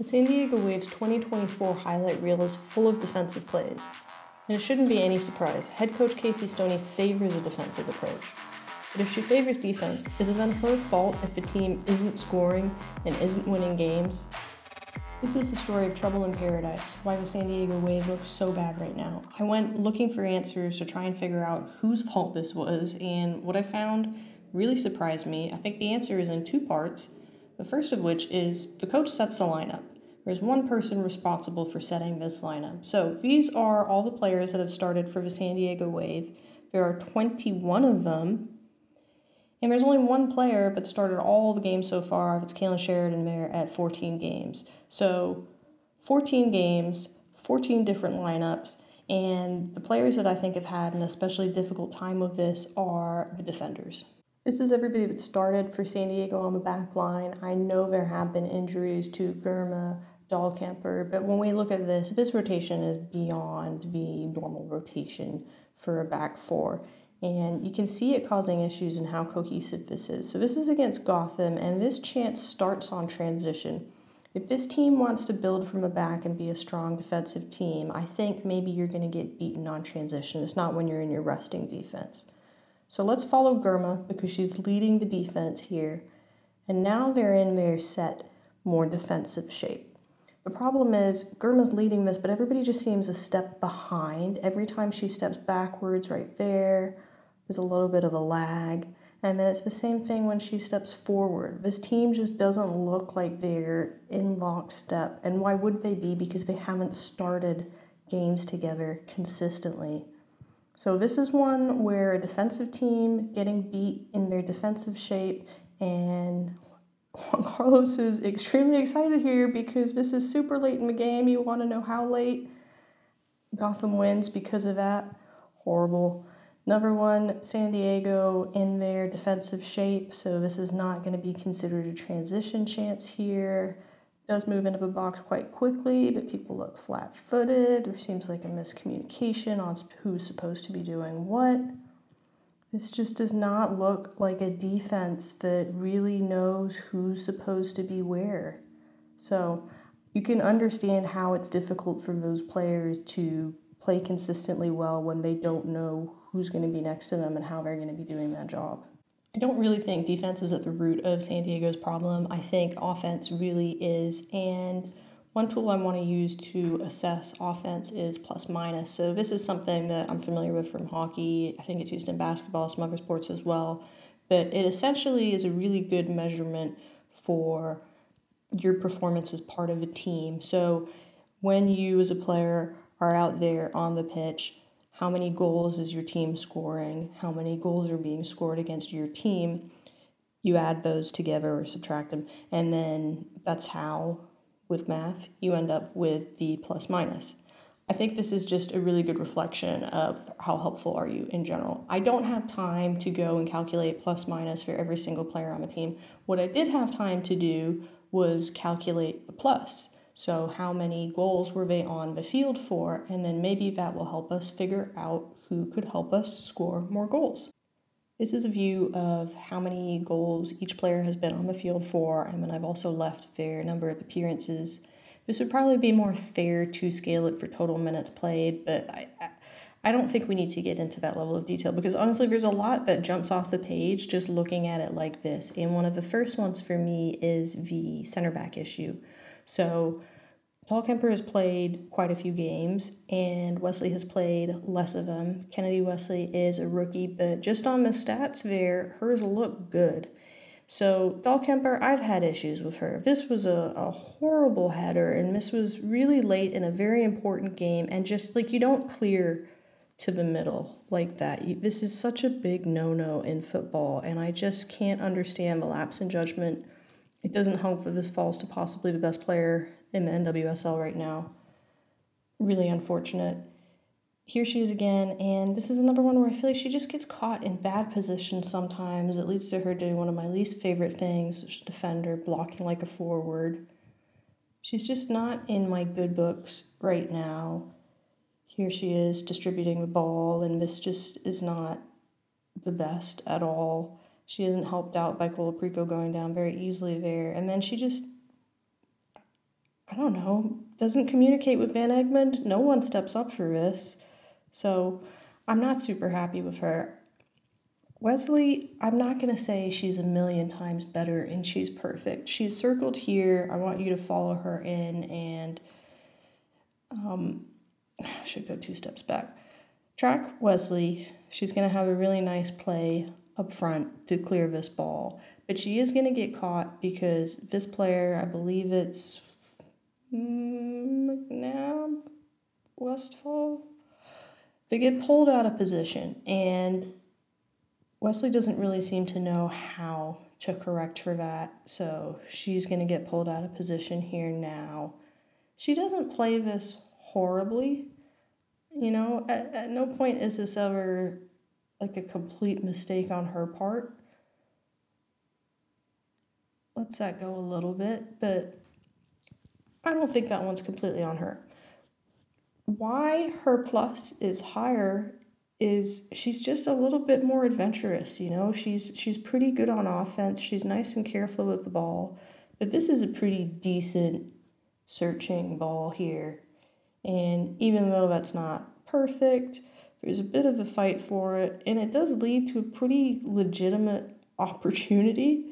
The San Diego Wave's 2024 highlight reel is full of defensive plays. And it shouldn't be any surprise, head coach Stoney favors a defensive approach. But if she favors defense, is it then her fault if the team isn't scoring and isn't winning games? This is the story of trouble in paradise, why the San Diego Wave looks so bad right now. I went looking for answers to try and figure out whose fault this was, and what I found really surprised me. I think the answer is in two parts. The first of which is the coach sets the lineup. There's one person responsible for setting this lineup. So these are all the players that have started for the San Diego Wave. There are 21 of them. And there's only one player that started all the games so far. It's Kalen Sheridan there at 14 games. So 14 games, 14 different lineups. And the players that I think have had an especially difficult time with this are the defenders. This is everybody that started for San Diego on the back line. I know there have been injuries to Gurma, Dahlkemper, but when we look at this rotation is beyond the normal rotation for a back four. And you can see it causing issues in how cohesive this is. So this is against Gotham, and this chance starts on transition. If this team wants to build from the back and be a strong defensive team, I think maybe you're going to get beaten on transition. It's not when you're in your resting defense. So let's follow Gurma because she's leading the defense here. And now they're in their set, more defensive shape. The problem is Gurma's leading this, but everybody just seems a step behind. Every time she steps backwards right there, there's a little bit of a lag. And then it's the same thing when she steps forward. This team just doesn't look like they're in lockstep. And why would they be? Because they haven't started games together consistently. So this is one where a defensive team getting beat in their defensive shape, and Juan Carlos is extremely excited here because this is super late in the game. You want to know how late? Gotham wins because of that. Horrible. Number one, San Diego in their defensive shape, so this is not going to be considered a transition chance here. Does move into the box quite quickly, but people look flat-footed. There seems like a miscommunication on who's supposed to be doing what. This just does not look like a defense that really knows who's supposed to be where. So you can understand how it's difficult for those players to play consistently well when they don't know who's going to be next to them and how they're going to be doing that job. I don't really think defense is at the root of San Diego's problem. I think offense really is, and one tool I want to use to assess offense is plus minus. So this is something that I'm familiar with from hockey. I think it's used in basketball, some other sports as well, but it essentially is a really good measurement for your performance as part of a team. So when you as a player are out there on the pitch, how many goals is your team scoring? How many goals are being scored against your team? You add those together or subtract them. And then that's how, with math, you end up with the plus minus. I think this is just a really good reflection of how helpful are you in general. I don't have time to go and calculate plus minus for every single player on the team. What I did have time to do was calculate the plus. So how many goals were they on the field for? And then maybe that will help us figure out who could help us score more goals. This is a view of how many goals each player has been on the field for, and then I've also left their number of appearances. This would probably be more fair to scale it for total minutes played, but I don't think we need to get into that level of detail because honestly there's a lot that jumps off the page just looking at it like this. And one of the first ones for me is the center back issue. So Dahlkemper has played quite a few games, and Wesley has played less of them. Kennedy Wesley is a rookie, but just on the stats there, hers look good. So Dahlkemper, I've had issues with her. This was a horrible header, and this was really late in a very important game, and just like you don't clear to the middle like that. This is such a big no-no in football, and I just can't understand the lapse in judgment. It doesn't help that this falls to possibly the best player in the NWSL right now. Really unfortunate. Here she is again, and this is another one where I feel like she just gets caught in bad positions sometimes. It leads to her doing one of my least favorite things, which is defender, blocking like a forward. She's just not in my good books right now. Here she is distributing the ball, and this just is not the best at all. She isn't helped out by Colaprico going down very easily there. And then she just, I don't know, doesn't communicate with Van Egmond. No one steps up for this. So I'm not super happy with her. Wesley, I'm not going to say she's a million times better and she's perfect. She's circled here. I want you to follow her in, and I should go 2 steps back. Track Wesley. She's going to have a really nice play up front to clear this ball, but she is going to get caught because this player, I believe it's McNabb, Westfall, they get pulled out of position, and Wesley doesn't really seem to know how to correct for that, so she's going to get pulled out of position here now. She doesn't play this horribly. You know, at no point is this ever like a complete mistake on her part. Lets that go a little bit, but I don't think that one's completely on her. Why her plus is higher is she's just a little bit more adventurous, you know? She's pretty good on offense. She's nice and careful with the ball. But this is a pretty decent searching ball here. And even though that's not perfect, there's a bit of a fight for it, and it does lead to a pretty legitimate opportunity.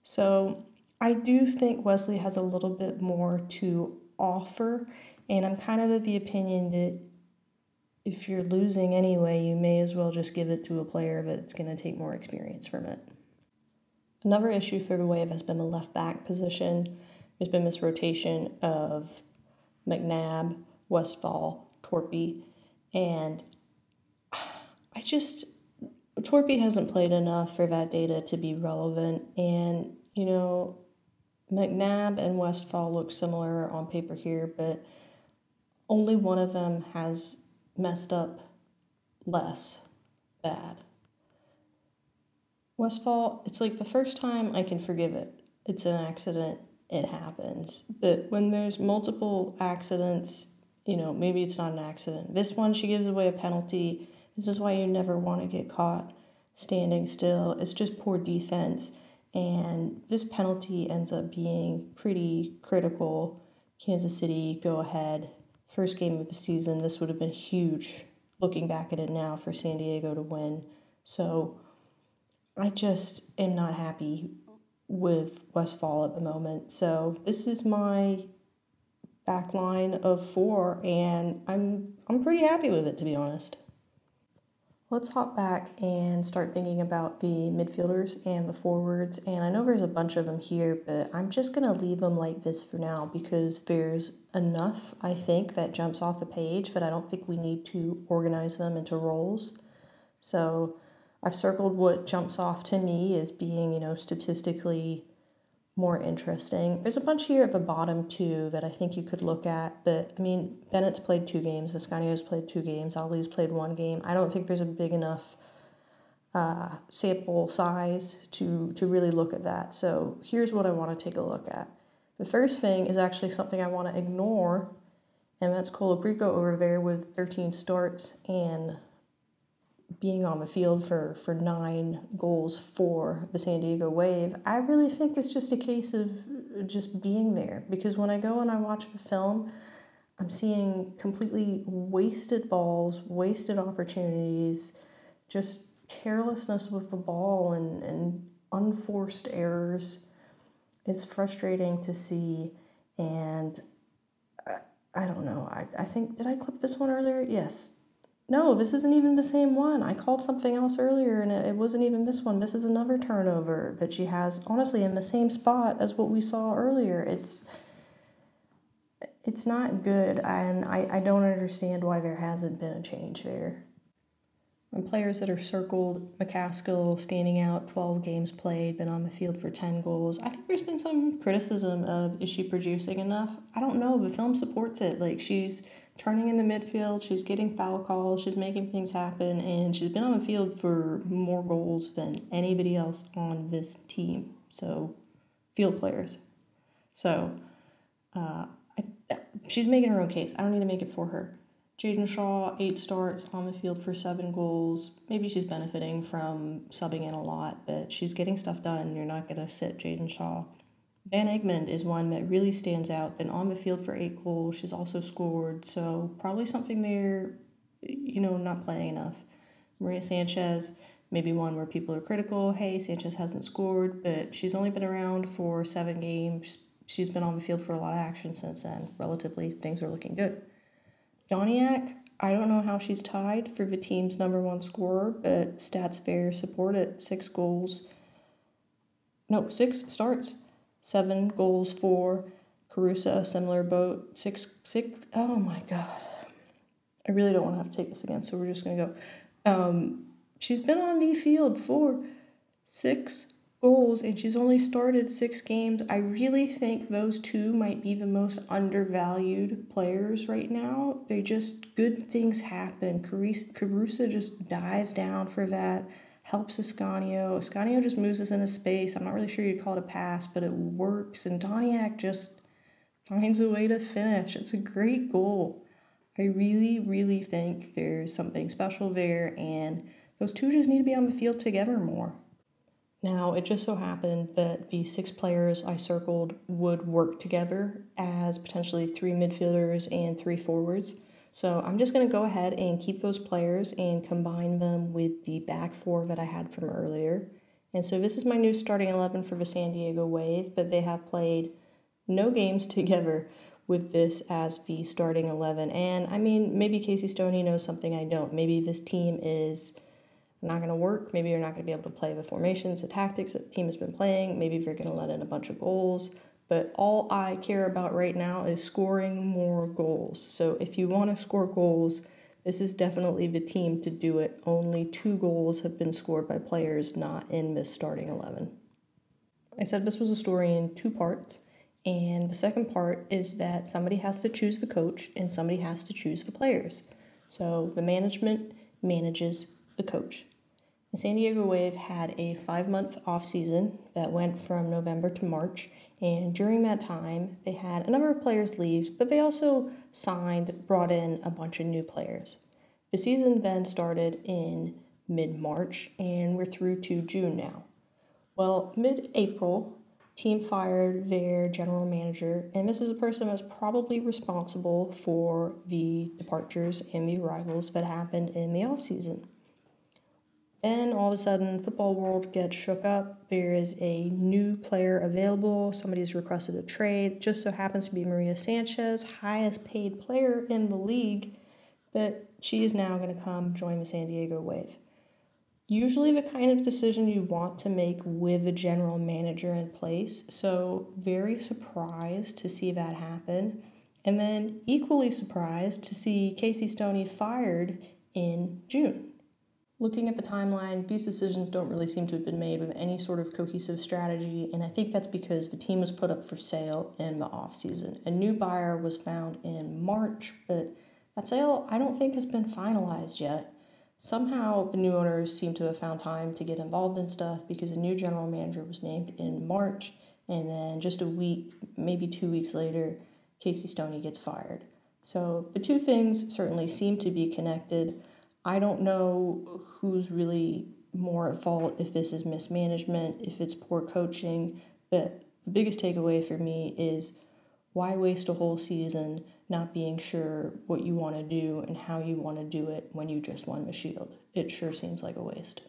So I do think Wesley has a little bit more to offer, and I'm kind of the opinion that if you're losing anyway, you may as well just give it to a player that's going to take more experience from it. Another issue for the Wave has been the left back position. There's been this rotation of McNabb, Westfall, Torpy, and Torpy hasn't played enough for that data to be relevant, and, you know, McNabb and Westfall look similar on paper here, but only one of them has messed up less bad. Westfall, it's like the first time I can forgive it. It's an accident, it happens. But when there's multiple accidents, you know, maybe it's not an accident. This one, she gives away a penalty. This is why you never want to get caught standing still. It's just poor defense. And this penalty ends up being pretty critical. Kansas City go ahead. First game of the season, this would have been huge, looking back at it now, for San Diego to win. So I just am not happy with Westfall at the moment. So this is my back line of 4, and I'm pretty happy with it, to be honest. Let's hop back and start thinking about the midfielders and the forwards. And I know there's a bunch of them here, but I'm just going to leave them like this for now because there's enough, I think, that jumps off the page, but I don't think we need to organize them into roles. So I've circled what jumps off to me as being, you know, statistically more interesting. There's a bunch here at the bottom too that I think you could look at, but I mean, Bennett's played 2 games, Ascanio's played 2 games, Ali's played 1 game. I don't think there's a big enough sample size to really look at that. So here's what I want to take a look at. The first thing is actually something I want to ignore, and that's Colaprico over there with 13 starts and being on the field for 9 goals for the San Diego Wave. I really think it's just a case of just being there, because when I go and I watch the film, I'm seeing completely wasted balls, wasted opportunities, just carelessness with the ball and unforced errors. It's frustrating to see, and I don't know. I think, did I clip this one earlier? Yes. No, this isn't even the same one. I called something else earlier, and it wasn't even this one. This is another turnover that she has, honestly, in the same spot as what we saw earlier. It's not good, and I don't understand why there hasn't been a change there. And players that are circled, McCaskill standing out, 12 games played, been on the field for 10 goals. I think there's been some criticism of, is she producing enough? I don't know. The film supports it. Like, she's turning in the midfield, she's getting foul calls, she's making things happen, and she's been on the field for more goals than anybody else on this team. So, field players. So, she's making her own case. I don't need to make it for her. Jaden Shaw, 8 starts, on the field for 7 goals. Maybe she's benefiting from subbing in a lot, but she's getting stuff done. You're not going to sit Jaden Shaw. Van Egmond is one that really stands out, been on the field for 8 goals. She's also scored, so probably something there, not playing enough. Maria Sanchez, maybe one where people are critical. Hey, Sanchez hasn't scored, but she's only been around for 7 games. She's been on the field for a lot of action since then. Relatively, things are looking good. Joniak, I don't know how she's tied for the team's #1 scorer, but Stats Fair support it. 6 starts. 7 goals for Carusa, similar boat. 6. Oh my God. I really don't want to have to take this again, so we're just going to go. She's been on the field for 6 goals, and she's only started 6 games. I really think those two might be the most undervalued players right now. Good things happen. Carusa just dives down for that, helps Ascanio. Ascanio just moves us into space. I'm not really sure you'd call it a pass, but it works, and Doniak just finds a way to finish. It's a great goal. I really, really think there's something special there, and those two just need to be on the field together more. Now, it just so happened that the 6 players I circled would work together as potentially 3 midfielders and 3 forwards. So I'm just going to go ahead and keep those players and combine them with the back 4 that I had from earlier. And so this is my new starting 11 for the San Diego Wave, but they have played no games together with this as the starting 11. And I mean, maybe Casey Stoney knows something I don't. Maybe this team is not going to work. Maybe you're not going to be able to play the formations, the tactics that the team has been playing. Maybe they're going to let in a bunch of goals. But all I care about right now is scoring more goals. So if you want to score goals, this is definitely the team to do it. Only 2 goals have been scored by players not in this starting 11. I said this was a story in 2 parts. And the second part is that somebody has to choose the coach and somebody has to choose the players. So the management manages the coach. The San Diego Wave had a 5-month off-season that went from November to March, and during that time, they had a number of players leave, but they also brought in a bunch of new players. The season then started in mid-March, and we're through to June now. Well, mid-April, team fired their general manager, and this is a person that's probably responsible for the departures and the arrivals that happened in the off-season. Then all of a sudden, football world gets shook up. There is a new player available. Somebody's requested a trade. Just so happens to be Maria Sanchez, highest paid player in the league, but she is now going to come join the San Diego Wave. Usually the kind of decision you want to make with a general manager in place, so very surprised to see that happen. And then equally surprised to see Casey Stoney fired in June. Looking at the timeline, these decisions don't really seem to have been made with any sort of cohesive strategy, and I think that's because the team was put up for sale in the off-season. A new buyer was found in March, but that sale I don't think has been finalized yet. Somehow the new owners seem to have found time to get involved in stuff because a new general manager was named in March, and then just a week, maybe 2 weeks later, Casey Stoney gets fired. So the two things certainly seem to be connected. I don't know who's really more at fault, if this is mismanagement, if it's poor coaching, but the biggest takeaway for me is why waste a whole season not being sure what you want to do and how you want to do it when you just won the Shield? It sure seems like a waste.